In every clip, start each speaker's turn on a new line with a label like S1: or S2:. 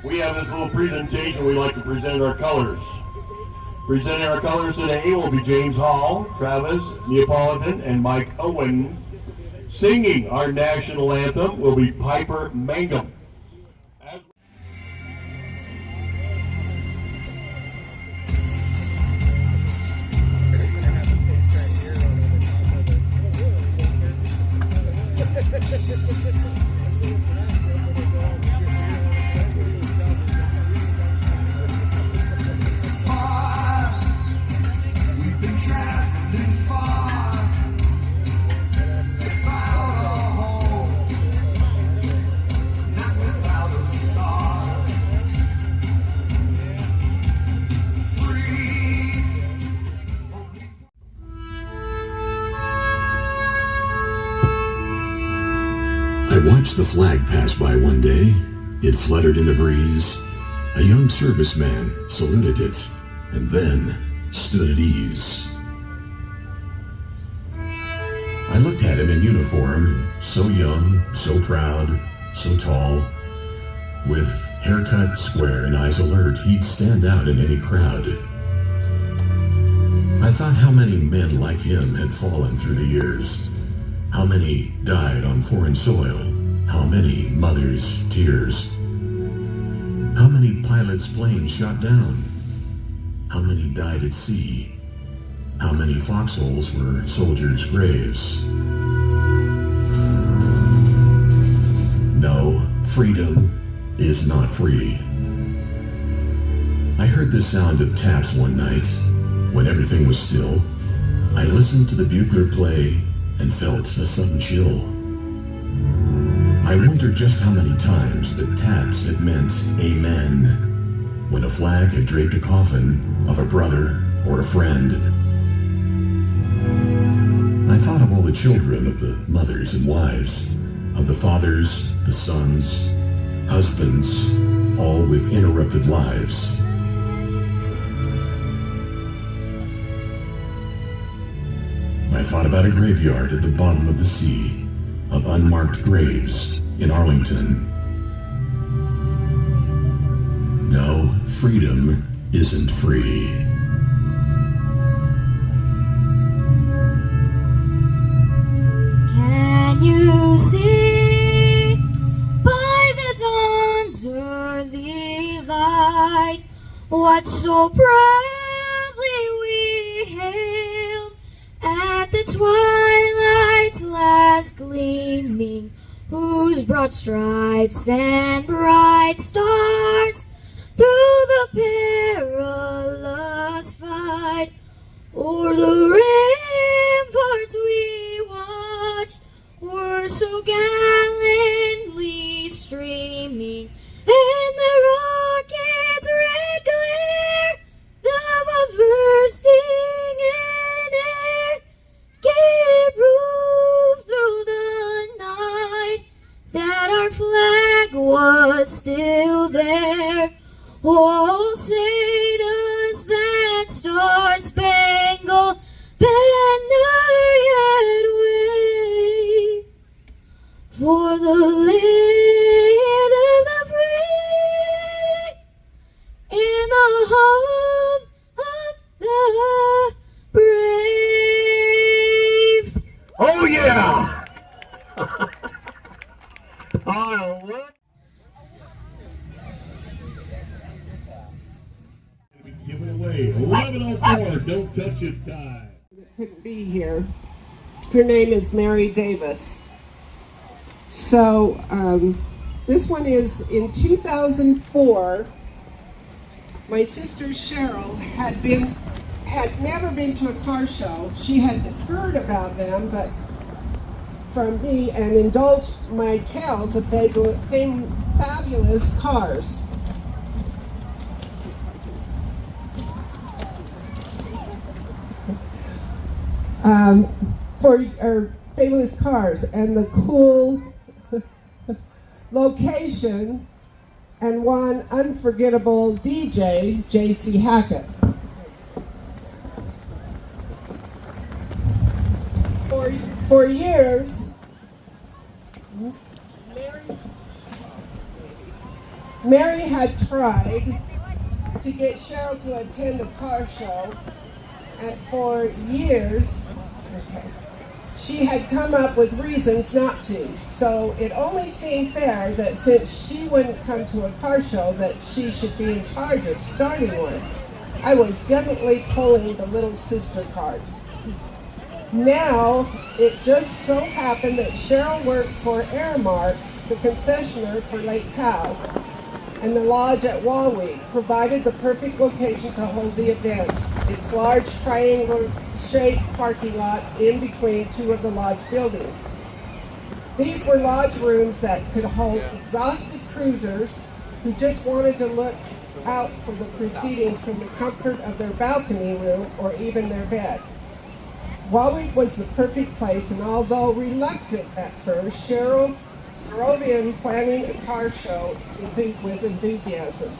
S1: We have this little presentation we'd like to present our colors. Presenting our colors today will be James Hall, Travis Neapolitan, and Mike Owen. Singing our national anthem will be Piper Mangum.
S2: I watched the flag pass by one day. It fluttered in the breeze. A young serviceman saluted it, and then stood at ease. I looked at him in uniform, so young, so proud, so tall. With haircut square and eyes alert, he'd stand out in any crowd. I thought how many men like him had fallen through the years. How many died on foreign soil? How many mothers' tears? How many pilots' planes shot down? How many died at sea? How many foxholes were soldiers' graves? No, freedom is not free. I heard the sound of taps one night when everything was still. I listened to the bugler play and felt a sudden chill. I wondered just how many times the taps had meant amen when a flag had draped a coffin of a brother or a friend. I thought of all the children, of the mothers and wives, of the fathers, the sons, husbands, all with interrupted lives. I thought about a graveyard at the bottom of the sea, of unmarked graves in Arlington. No, freedom isn't free.
S3: Can you see by the dawn's early light what so proudly we hailed at the twilight's last gleaming, whose broad stripes and bright stars through the perilous fight o'er the ramparts we watched were so gallantly streaming, and the rocket's red glare, the bombs bursting in air, gave proof through the night that our flag was still there. Oh, say does that star-spangled banner yet wave for the land of the free and the home of the brave?
S1: Oh yeah! I love Give it away. 11:04. Don't touch it time.
S4: Couldn't be here. Her name is Mary Davis. So this one is in 2004. My sister Cheryl had never been to a car show. She had heard about them, but from me, and indulged my tales of fabulous cars. Fabulous cars and the cool location and one unforgettable DJ, J.C. Hackett. For years, Mary had tried to get Cheryl to attend a car show, and for years, she had come up with reasons not to. So it only seemed fair that since she wouldn't come to a car show, that she should be in charge of starting one. I was definitely pulling the little sister card. Now, it just so happened that Cheryl worked for Airmark, the concessionaire for Lake Powell, and the lodge at Wauwee provided the perfect location to hold the event. Its large triangular-shaped parking lot in between two of the lodge buildings. These were lodge rooms that could hold exhausted cruisers who just wanted to look out for the proceedings from the comfort of their balcony room or even their bed. Wauwee was the perfect place, and although reluctant at first, Cheryl drove in planning a car show with enthusiasm.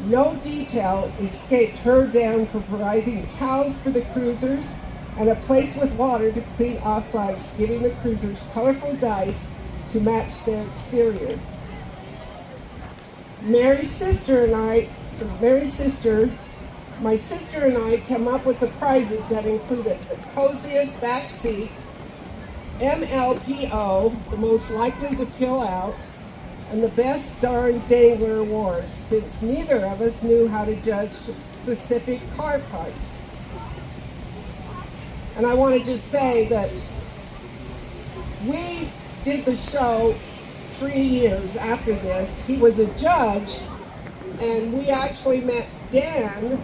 S4: No detail escaped her down for providing towels for the cruisers and a place with water to clean off bikes, giving the cruisers colorful dice to match their exterior. My sister and I came up with the prizes that included the coziest back seat, MLPO, the most likely to peel out, and the best darn dangler awards, since neither of us knew how to judge specific car parts. And I want to just say that we did the show 3 years after this. He was a judge, and we actually met Dan,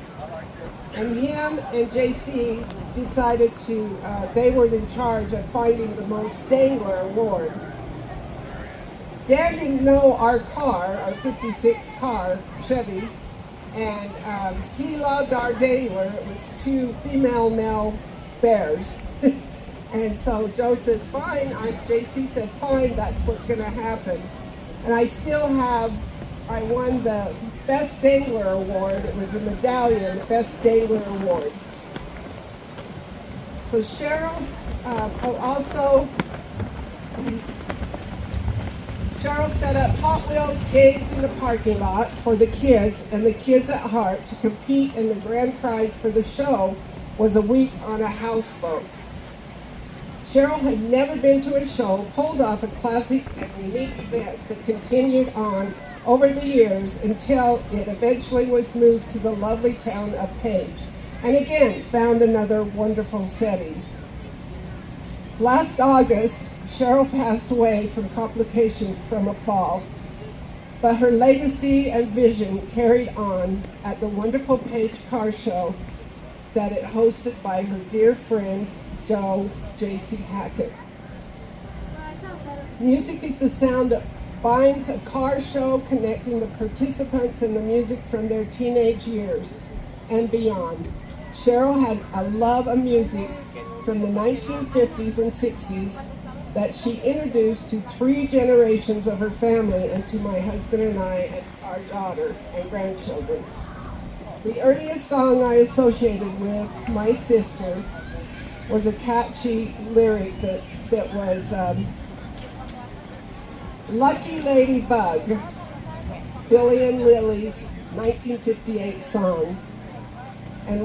S4: and him and JC decided to, they were in charge of finding the most dangler award. Dan didn't know our car, our 56 car, Chevy, and he loved our dangler. It was two female male bears. And so Joe says, fine. JC said, fine, that's what's going to happen. And I won the Best Dangler Award. It was a medallion, Best Dangler Award. So Cheryl, Cheryl set up Hot Wheels games in the parking lot for the kids and the kids at heart to compete, and the grand prize for the show was a week on a houseboat. Cheryl had never been to a show, pulled off a classic and unique event that continued on over the years until it eventually was moved to the lovely town of Page, and again found another wonderful setting. Last August, Cheryl passed away from complications from a fall, but her legacy and vision carried on at the wonderful Page Car Show that it hosted by her dear friend, Joe J.C. Hackett. Music is the sound that binds a car show, connecting the participants and the music from their teenage years and beyond. Cheryl had a love of music from the 1950s and 60s that she introduced to 3 generations of her family and to my husband and I and our daughter and grandchildren. The earliest song I associated with my sister was a catchy lyric that was Lucky Ladybug, Billy and Lily's 1958 song. And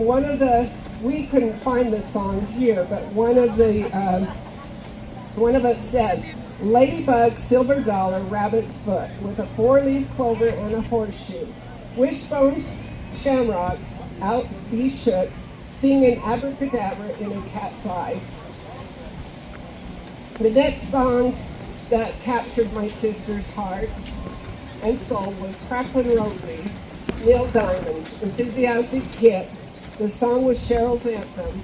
S4: we couldn't find the song here, but one of it says, Ladybug, silver dollar, rabbit's foot, with a 4-leaf clover and a horseshoe. Wishbone shamrocks out be shook, singing abracadabra in a cat's eye. The next song that captured my sister's heart and soul was Cracklin' Rosie, Neil Diamond, enthusiastic hit. The song was Cheryl's anthem.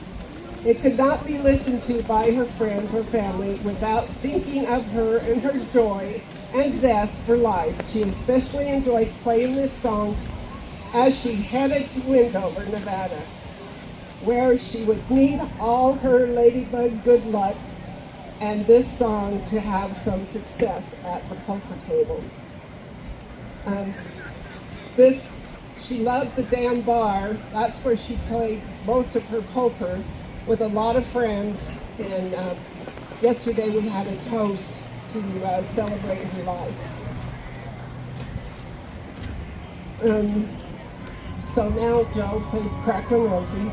S4: It could not be listened to by her friends or family without thinking of her and her joy and zest for life. She especially enjoyed playing this song as she headed to Wendover, Nevada, where she would need all her ladybug good luck and this song to have some success at the poker table. She loved the Dan Bar. That's where she played most of her poker with a lot of friends. And yesterday we had a toast to celebrate her life. So now Joe played Cracklin' Rosie.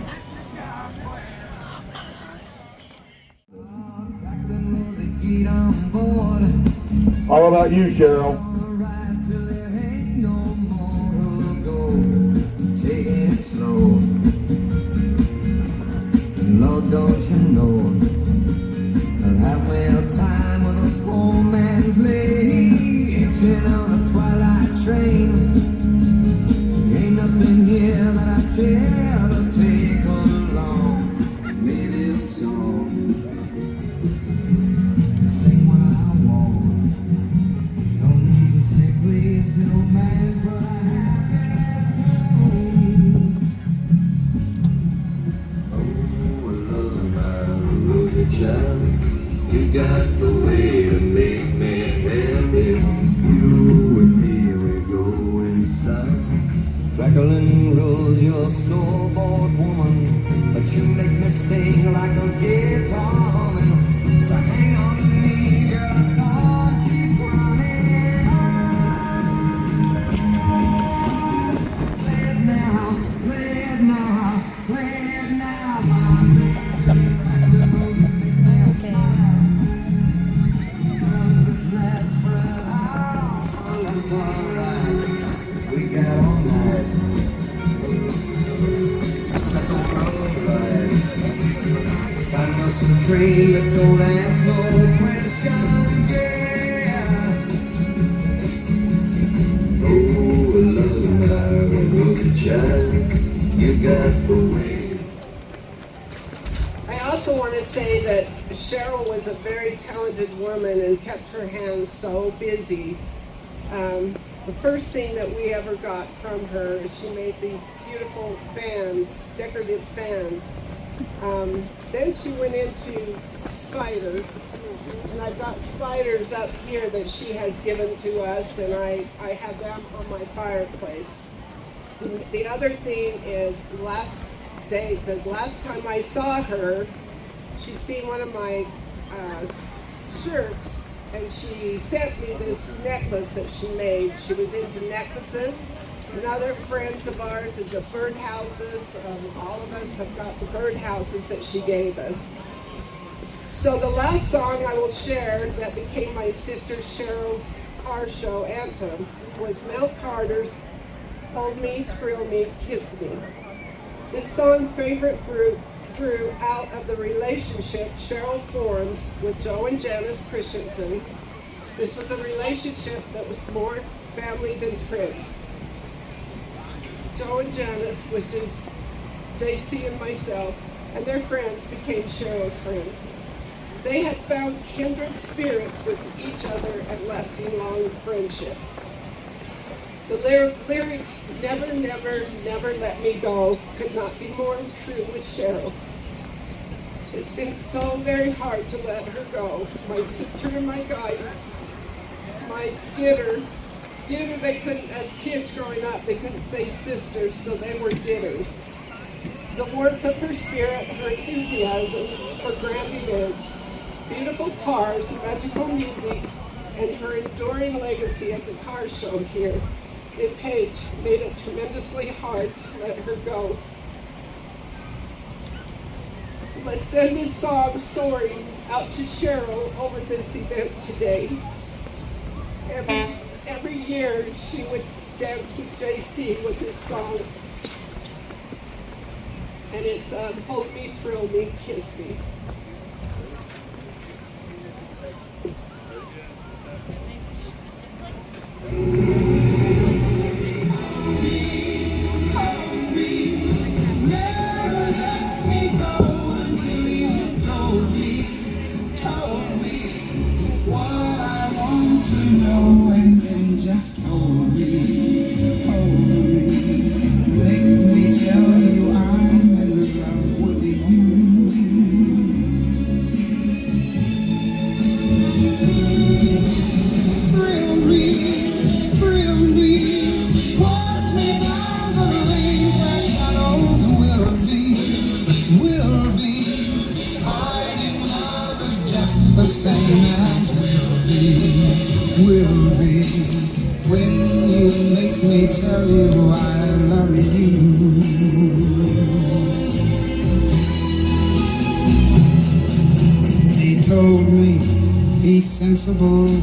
S1: All about you, Cheryl.
S5: Lord, don't you know I'll have well time with a poor man's lady hitching on a twilight train. Ain't nothing here that I care to take along. Maybe a song, sing what I want. Don't need a sick place, no man, but I have it home. Child, you got the way to make me happy. You and me, we go in style. Crackling rose, you're a snowboard woman, but you make me sing like a guitar humming. So hang on to me, girl, our song keeps running on. Play it now, play it now, play it now, my baby. Train that don't ask no questions, yeah. Oh, love, my rosy child, you got the way.
S4: I also want to say that Cheryl was a very talented woman and kept her hands so busy. The first thing that we ever got from her is she made these beautiful fans, decorative fans. Then she went into spiders, and I've got spiders up here that she has given to us, and I have them on my fireplace. The other thing is, the last time I saw her, she seen one of my shirts, and she sent me this necklace that she made. She was into necklaces. Another friends of ours is the birdhouses. All of us have got the birdhouses that she gave us. So the last song I will share that became my sister Cheryl's car show anthem was Mel Carter's Hold Me, Thrill Me, Kiss Me. This song favorite grew out of the relationship Cheryl formed with Joe and Janice Christensen. This was a relationship that was more family than friends. Joe and Janice, which is JC and myself, and their friends became Cheryl's friends. They had found kindred spirits with each other and lasting long friendship. The lyrics, never, never, never let me go, could not be more true with Cheryl. It's been so very hard to let her go. My sister and my guide, my dinner, they couldn't, as kids growing up, they couldn't say sisters, so they were dinners. The warmth of her spirit, her enthusiasm for grand events, beautiful cars, magical music, and her enduring legacy of the car show here in Page made it tremendously hard to let her go. Let's send this song soaring out to Cheryl over this event today. Every year she would dance with JC with this song, and it's Hold Me, Thrill Me, Kiss Me.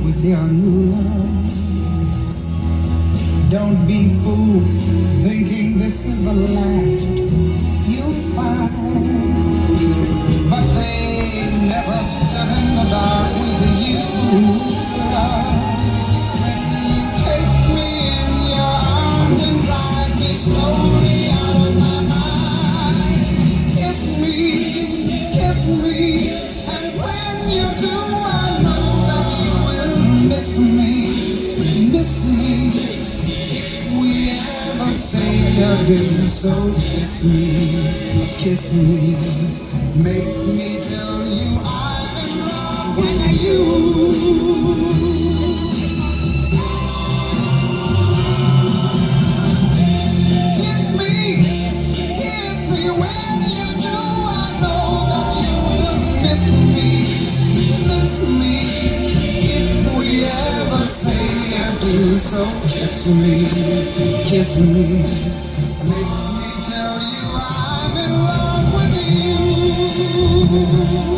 S6: With your new love, don't be fooled thinking this is the last you'll find. But they never stood in the dark with you. When you take me in your arms and glide me slowly out of my mind, kiss me, and when you do, I know miss me. If we ever say I do, so kiss me, make me tell you I'm in love with you. Kiss me when you do, I know that you will miss me. So kiss me, make me tell you I'm in love with you.